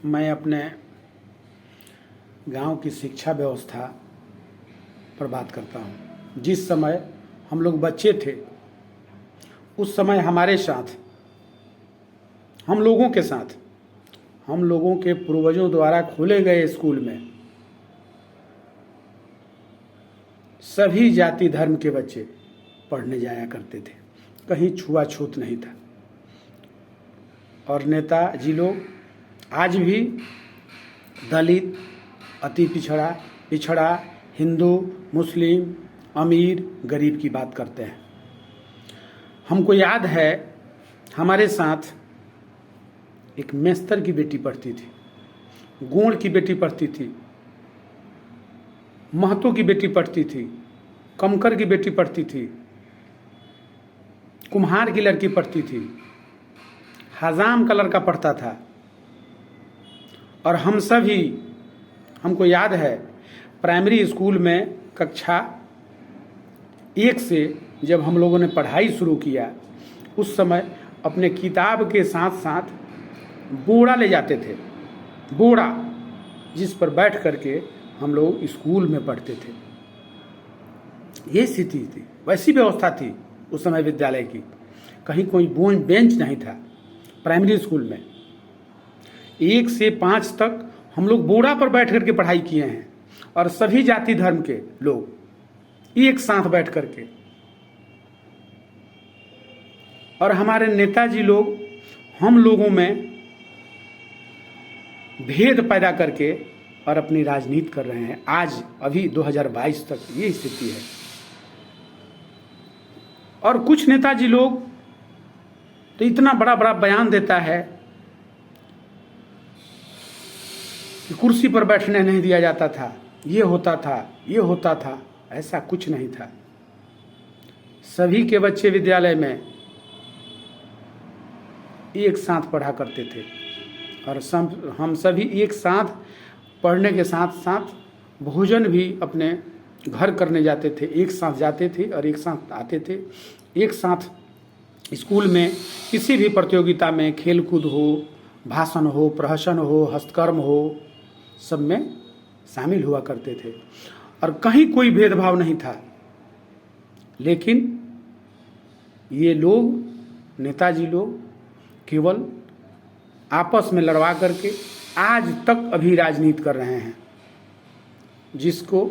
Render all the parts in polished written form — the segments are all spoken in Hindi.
मैं अपने गांव की शिक्षा व्यवस्था पर बात करता हूं। जिस समय हम लोग बच्चे थे उस समय हमारे साथ, हम लोगों के साथ, हम लोगों के पूर्वजों द्वारा खोले गए स्कूल में सभी जाति धर्म के बच्चे पढ़ने जाया करते थे। कहीं छुआछूत नहीं था। और नेताजी लोग आज भी दलित, अति पिछड़ा, हिंदू, मुस्लिम, अमीर, गरीब की बात करते हैं। हमको याद है हमारे साथ एक मेस्तर की बेटी पढ़ती थी, गोंड की बेटी पढ़ती थी, महतो की बेटी पढ़ती थी, कमकर की बेटी पढ़ती थी, कुम्हार की लड़की पढ़ती थी, हजाम का लड़का पढ़ता था। और हम सभी, हमको याद है प्राइमरी स्कूल में कक्षा 1 से जब हम लोगों ने पढ़ाई शुरू किया उस समय अपने किताब के साथ साथ बोरा ले जाते थे, बोरा जिस पर बैठ करके हम लोग स्कूल में पढ़ते थे। ये स्थिति थी, वैसी व्यवस्था थी उस समय विद्यालय की। कहीं कोई बेंच नहीं था। प्राइमरी स्कूल में 1 से 5 तक हम लोग बोरा पर बैठ करके पढ़ाई किए हैं और सभी जाति धर्म के लोग एक साथ बैठ करके। और हमारे नेताजी लोग हम लोगों में भेद पैदा करके और अपनी राजनीति कर रहे हैं। आज अभी 2022 तक ये स्थिति है। और कुछ नेताजी लोग तो इतना बड़ा बड़ा बयान देता है कि कुर्सी पर बैठने नहीं दिया जाता था, ये होता था, ये होता था। ऐसा कुछ नहीं था। सभी के बच्चे विद्यालय में एक साथ पढ़ा करते थे और हम सभी एक साथ पढ़ने के साथ साथ भोजन भी अपने घर करने जाते थे। एक साथ जाते थे और एक साथ आते थे। एक साथ स्कूल में किसी भी प्रतियोगिता में खेलकूद हो, भाषण हो, प्रहसन हो, हस्तकर्म हो, सब में शामिल हुआ करते थे और कहीं कोई भेदभाव नहीं था। लेकिन ये लोग, नेताजी लोग, केवल आपस में लड़वा करके आज तक अभी राजनीति कर रहे हैं, जिसको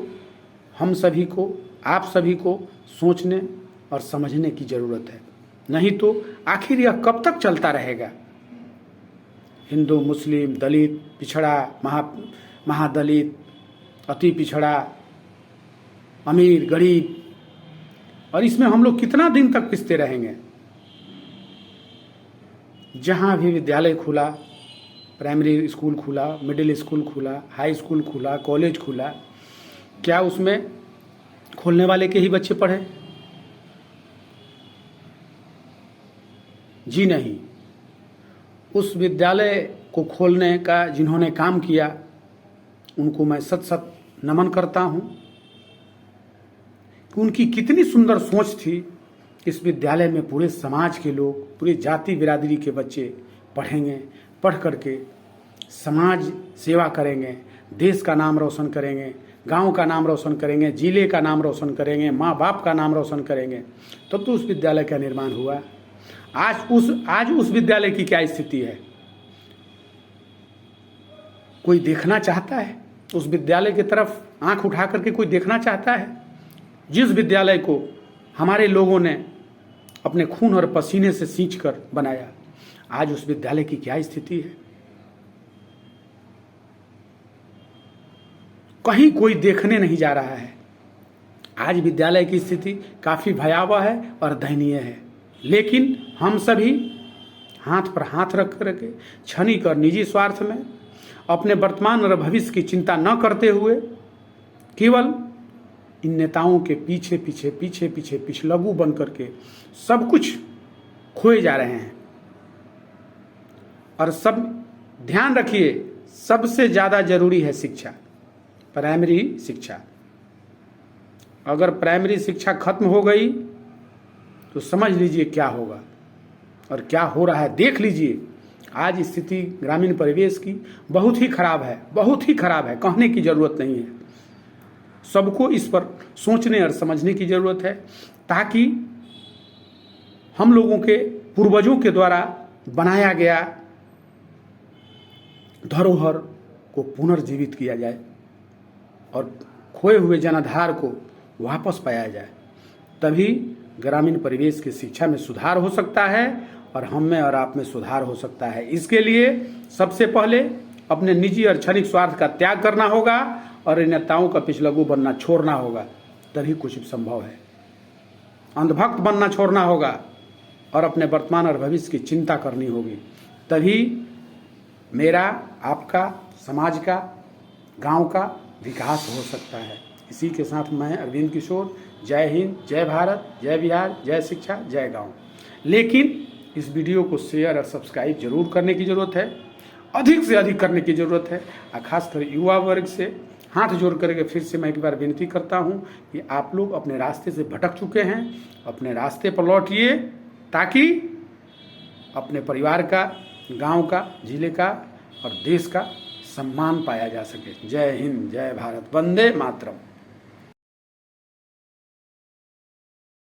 हम सभी को, आप सभी को सोचने और समझने की ज़रूरत है। नहीं तो आखिर यह कब तक चलता रहेगा? हिंदू, मुस्लिम, दलित, पिछड़ा, महादलित, अति पिछड़ा, अमीर, गरीब, और इसमें हम लोग कितना दिन तक पिसते रहेंगे? जहाँ भी विद्यालय खुला, प्राइमरी स्कूल खुला, मिडिल स्कूल खुला, हाई स्कूल खुला, कॉलेज खुला, क्या उसमें खोलने वाले के ही बच्चे पढ़े? जी नहीं। उस विद्यालय को खोलने का जिन्होंने काम किया उनको मैं सत सत नमन करता हूँ कि उनकी कितनी सुंदर सोच थी। इस विद्यालय में पूरे समाज के लोग, पूरी जाति बिरादरी के बच्चे पढ़ेंगे, पढ़ करके समाज सेवा करेंगे, देश का नाम रोशन करेंगे, गांव का नाम रोशन करेंगे, जिले का नाम रोशन करेंगे, माँ बाप का नाम रोशन करेंगे। तब तो उस विद्यालय का निर्माण हुआ। आज उस विद्यालय की क्या स्थिति है? कोई देखना चाहता है उस विद्यालय की तरफ? आंख उठा करके कोई देखना चाहता है? जिस विद्यालय को हमारे लोगों ने अपने खून और पसीने से सींच कर बनाया, आज उस विद्यालय की क्या स्थिति है? कहीं कोई देखने नहीं जा रहा है। आज विद्यालय की स्थिति काफ़ी भयावह है और दयनीय है। लेकिन हम सभी हाथ पर हाथ रख करके क्षणिक और निजी स्वार्थ में अपने वर्तमान और भविष्य की चिंता न करते हुए केवल इन नेताओं के पीछे पिछलग्गू बन करके सब कुछ खोए जा रहे हैं। और सब ध्यान रखिए, सबसे ज़्यादा जरूरी है शिक्षा, प्राइमरी शिक्षा। अगर प्राइमरी शिक्षा खत्म हो गई तो समझ लीजिए क्या होगा और क्या हो रहा है। देख लीजिए आज स्थिति ग्रामीण परिवेश की बहुत ही खराब है, बहुत ही खराब है, कहने की ज़रूरत नहीं है। सबको इस पर सोचने और समझने की ज़रूरत है, ताकि हम लोगों के पूर्वजों के द्वारा बनाया गया धरोहर को पुनर्जीवित किया जाए और खोए हुए जनाधार को वापस पाया जाए। तभी ग्रामीण परिवेश की शिक्षा में सुधार हो सकता है और हम में और आप में सुधार हो सकता है। इसके लिए सबसे पहले अपने निजी और क्षणिक स्वार्थ का त्याग करना होगा और इन नेताओं का पिछलग्गू बनना छोड़ना होगा, तभी कुछ संभव है। अंधभक्त बनना छोड़ना होगा और अपने वर्तमान और भविष्य की चिंता करनी होगी, तभी मेरा, आपका, समाज का, गांव का विकास हो सकता है। इसी के साथ मैं अरविंद किशोर, जय हिंद, जय भारत, जय बिहार, जय शिक्षा, जय गांव। लेकिन इस वीडियो को शेयर और सब्सक्राइब जरूर करने की ज़रूरत है, अधिक से अधिक करने की ज़रूरत है। और खासकर युवा वर्ग से हाथ जोड़ करके फिर से मैं एक बार विनती करता हूं कि आप लोग अपने रास्ते से भटक चुके हैं, अपने रास्ते पर लौटिए, ताकि अपने परिवार का, गांव का, जिले का और देश का सम्मान पाया जा सके। जय हिंद, जय भारत, वंदे मातरम।